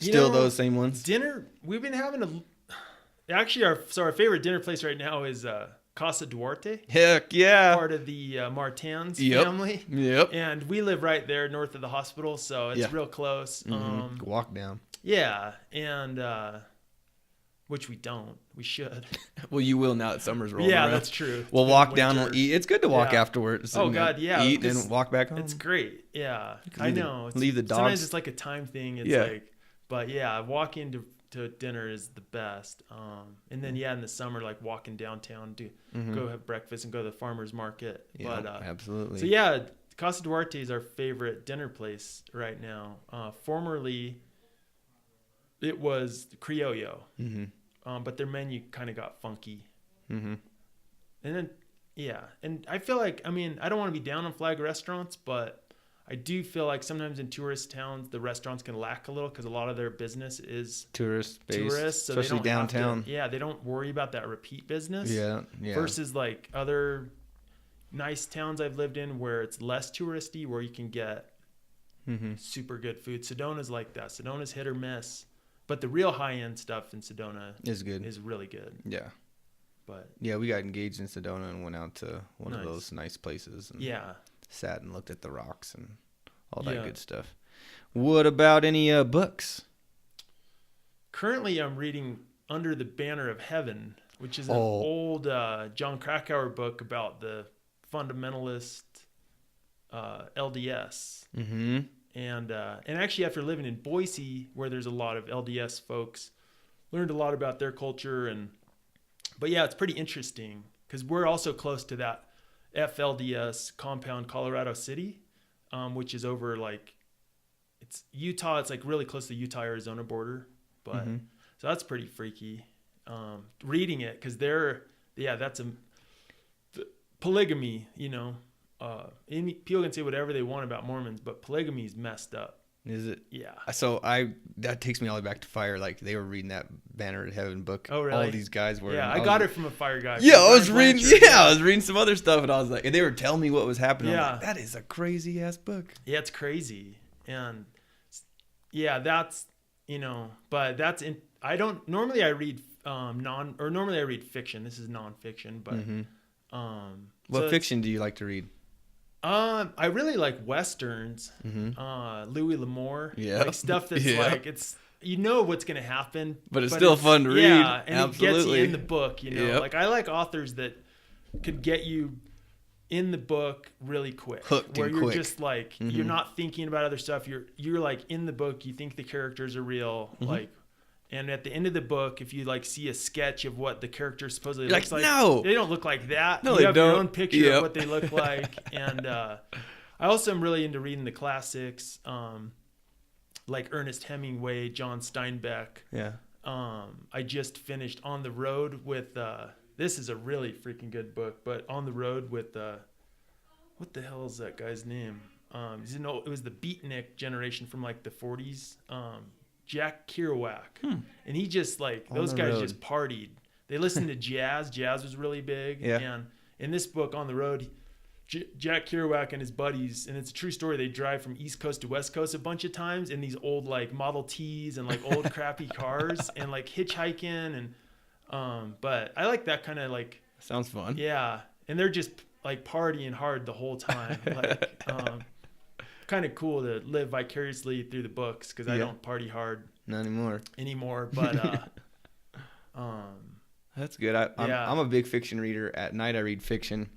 Still those same ones? Dinner, we've been having actually our favorite dinner place right now is Casa Duarte. Heck yeah. Part of the Martans family. Yep. And we live right there north of the hospital, so it's real close. Walk down. Yeah. And which we don't. We should. Well, you will now that summer's rolling around. That's true. We'll walk down, we'll eat. It's good to walk afterwards. Oh, God, yeah. Eat and walk back home. It's great. Yeah. I know. Leave the dogs. Sometimes it's like a time thing. It's but walking to dinner is the best. And then, in the summer, like walking downtown to go have breakfast and go to the farmer's market. Yeah, absolutely. So, Casa Duarte is our favorite dinner place right now. Formerly, it was Criollo. But their menu kind of got funky. And then, Yeah. And I feel like, I mean, I don't want to be down on flag restaurants, but I do feel like sometimes in tourist towns, the restaurants can lack a little because a lot of their business is tourists, so especially they don't downtown. they don't worry about that repeat business. Yeah. Versus like other nice towns I've lived in where it's less touristy, where you can get super good food. Sedona's like that. Sedona's hit or miss, but the real high end stuff in Sedona is really good. Yeah. But yeah, we got engaged in Sedona and went out to one of those nice places. And sat and looked at the rocks and all that good stuff. What about any books? Currently, I'm reading Under the Banner of Heaven, which is an old John Krakauer book about the fundamentalist LDS. Mm-hmm. And actually, after living in Boise, where there's a lot of LDS folks, learned a lot about their culture. But yeah, it's pretty interesting because we're also close to that FLDS compound, Colorado City, which is over like, it's Utah. It's like really close to the Utah-Arizona border. But so that's pretty freaky reading it because that's polygamy, you know. People can say whatever they want about Mormons, but polygamy is messed up. Is it? Yeah. So that takes me all the way back to fire. Like they were reading that Banner of Heaven book. Oh, really? All these guys were. Yeah, I got it from a fire guy. Yeah, I was reading. Yeah, I was reading some other stuff, and I was like, and they were telling me what was happening. Yeah, I'm like, that is a crazy ass book. Yeah, it's crazy, and yeah, that's but that's in. I don't normally I read normally I read fiction. This is nonfiction, but what fiction do you like to read? I really like westerns, Louis L'Amour, like stuff that's like it's what's gonna happen, but it's still fun to read. Yeah, and absolutely. It gets you in the book. Like I like authors that could get you in the book really quick, hooked where and you're quick. Just like you're not thinking about other stuff. You're like in the book. You think the characters are real, like. And at the end of the book, if you like see a sketch of what the character supposedly looks like, no, they don't look like that. No, you have don't. Your own picture of what they look like. And I also am really into reading the classics, like Ernest Hemingway, John Steinbeck. Yeah. I just finished On the Road with. This is a really freaking good book, but On the Road with what the hell is that guy's name? It was the beatnik generation from like the 40s. Jack Kerouac, and he just like those guys just partied. They listened to jazz. Jazz was really big. Yeah. And in this book, On the Road, Jack Kerouac and his buddies, and it's a true story. They drive from East Coast to West Coast a bunch of times in these old like Model Ts and like old crappy cars and like hitchhiking and but I like that kind of like. Sounds fun. Yeah, and they're just like partying hard the whole time. Like kind of cool to live vicariously through the books because I don't party hard not anymore. But that's good. I'm a big fiction reader. At night I read fiction.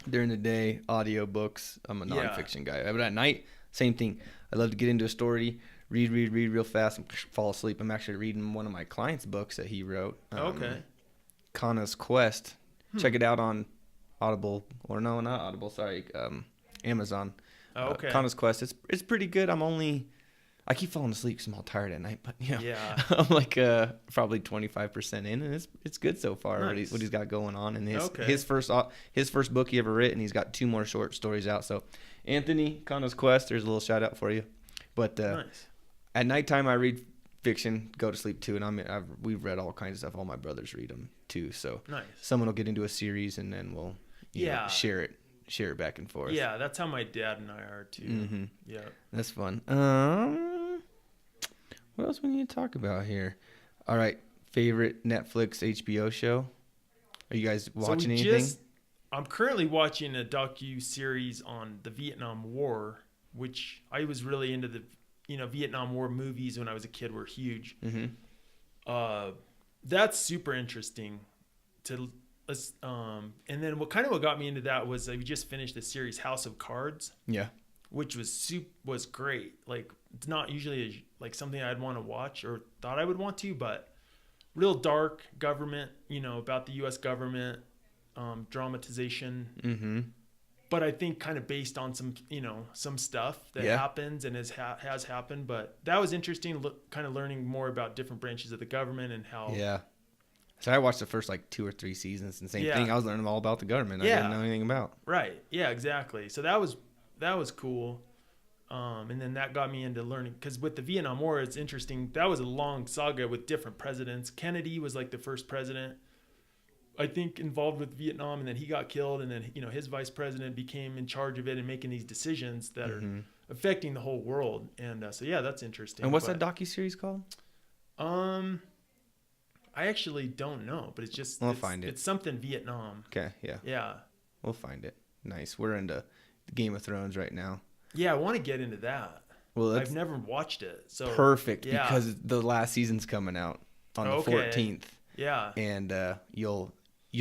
During the day audio books. I'm a nonfiction guy, but at night same thing. I love to get into a story, read real fast and fall asleep. I'm actually reading one of my client's books that he wrote. Kana's Quest. Check it out on Audible, or no, not Audible, sorry, Amazon. Kana's Quest. It's pretty good. I keep falling asleep because I'm all tired at night, but I'm like probably 25% in, and it's good so far. Nice. What he's got going on, and his first book he ever written. He's got 2 more short stories out. So Anthony, Kana's Quest. There's a little shout out for you. But at nighttime I read fiction, go to sleep too, and we've read all kinds of stuff. All my brothers read them too. So someone will get into a series, and then we'll share it back and forth. Yeah, that's how my dad and I are too. Yeah, that's fun. What else we need to talk about here? All right, favorite Netflix HBO show? Are you guys watching anything? I'm currently watching a docu-series on the Vietnam War, which I was really into. The Vietnam War movies when I was a kid were huge. That's super interesting to. And then what got me into that was we just finished the series House of Cards. Yeah. Which was great. Like it's not usually like something I'd want to watch or thought I would want to, but real dark government, about the U.S. government, dramatization. But I think kind of based on some stuff that happens and has happened. But that was interesting, kind of learning more about different branches of the government and how So I watched the first like 2 or 3 seasons, and same thing. I was learning all about the government. I didn't know anything about. Right. Yeah, exactly. So that was cool. And then that got me into learning, because with the Vietnam War, it's interesting. That was a long saga with different presidents. Kennedy was like the first president, I think, involved with Vietnam, and then he got killed, and then his vice president became in charge of it and making these decisions that are affecting the whole world. And so that's interesting. And what's that docuseries called? I actually don't know, but it's just I'll find it. It's something Vietnam. Okay, yeah, we'll find it. Nice. We're into Game of Thrones right now. Yeah, I want to get into that. Well, I've never watched it, so perfect because the last season's coming out on the 14th. Yeah, and you'll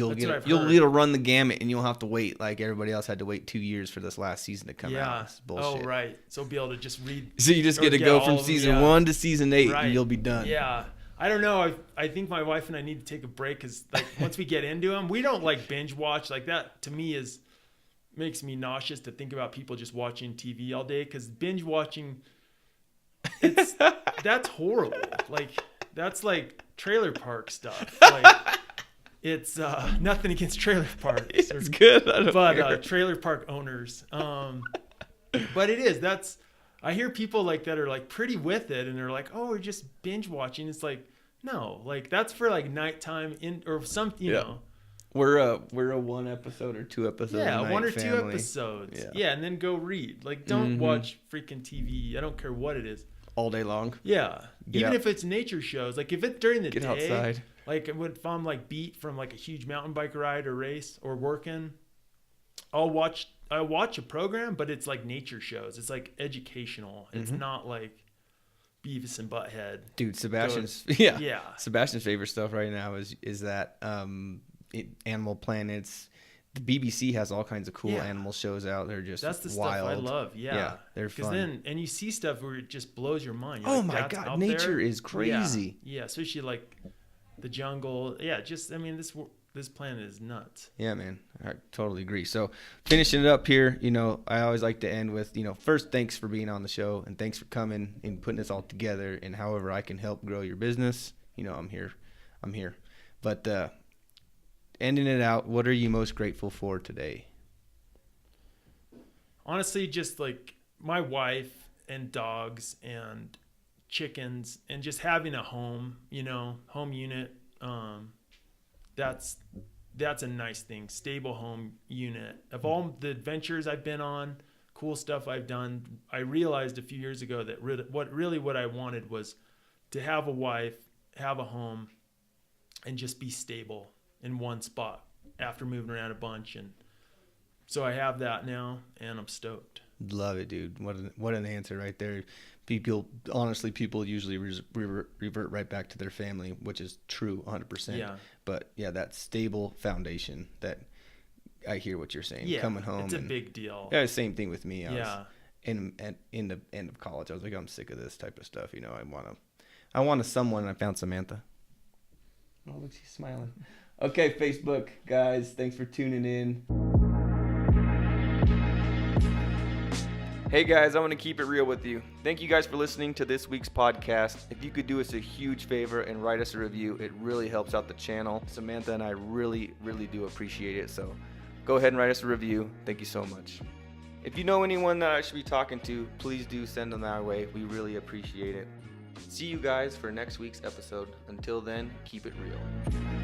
run the gamut, and you'll have to wait like everybody else had to wait 2 years for this last season to come out. It's bullshit. Oh, right. So be able to just read. So you just get to go from season 1 to season 8, and you'll be done. Yeah. I don't know. I think my wife and I need to take a break, because like once we get into them, we don't like binge watch. Like that to me makes me nauseous to think about people just watching TV all day, because binge watching, that's horrible. Like that's like trailer park stuff. Like it's nothing against trailer parks. It's good. But trailer park owners. But it is. I hear people like that are like pretty with it, and they're like, "Oh, we're just binge watching." It's like, no, like that's for like nighttime or something, you know. We're a 1 episode or 2 episodes. Yeah, 1 or 2 episodes. Yeah, and then go read. Like, don't watch freaking TV. I don't care what it is. All day long. Yeah, even if it's nature shows. Like if it's during the day. Get outside. Like if I'm like beat from like a huge mountain bike ride or race or working, I watch a program, but it's like nature shows. It's like educational. It's not like Beavis and Butthead. Dude, Sebastian's favorite stuff right now is that Animal Planets. The BBC has all kinds of cool animal shows out. They're just that's the wild. Stuff I love. Yeah, they're fun. And you see stuff where it just blows your mind. You're my God, nature is crazy. Yeah, especially like the jungle. Yeah, just this planet is nuts. Yeah, man. I totally agree. So finishing it up here, I always like to end with, first, thanks for being on the show, and thanks for coming and putting this all together, and however I can help grow your business, I'm here. But ending it out, what are you most grateful for today? Honestly, just like my wife and dogs and chickens and just having a home, home unit. That's a nice thing. Stable home unit. Of all the adventures I've been on, cool stuff I've done, I realized a few years ago that what I wanted was to have a wife, have a home, and just be stable in one spot after moving around a bunch. And so I have that now, and I'm stoked. Love it, dude. What an answer right there. People usually revert right back to their family, which is true 100%. Yeah. But yeah, that stable foundation that I hear what you're saying. Yeah, coming home. It's a big deal. Yeah, same thing with me. I was in the end of college. I was like, I'm sick of this type of stuff. I want someone, and I found Samantha. Oh, look, she's smiling. Okay, Facebook guys, thanks for tuning in. Hey guys, I'm going to keep it real with you. Thank you guys for listening to this week's podcast. If you could do us a huge favor and write us a review, it really helps out the channel. Samantha and I really, really do appreciate it. So go ahead and write us a review. Thank you so much. If you know anyone that I should be talking to, please do send them our way. We really appreciate it. See you guys for next week's episode. Until then, keep it real.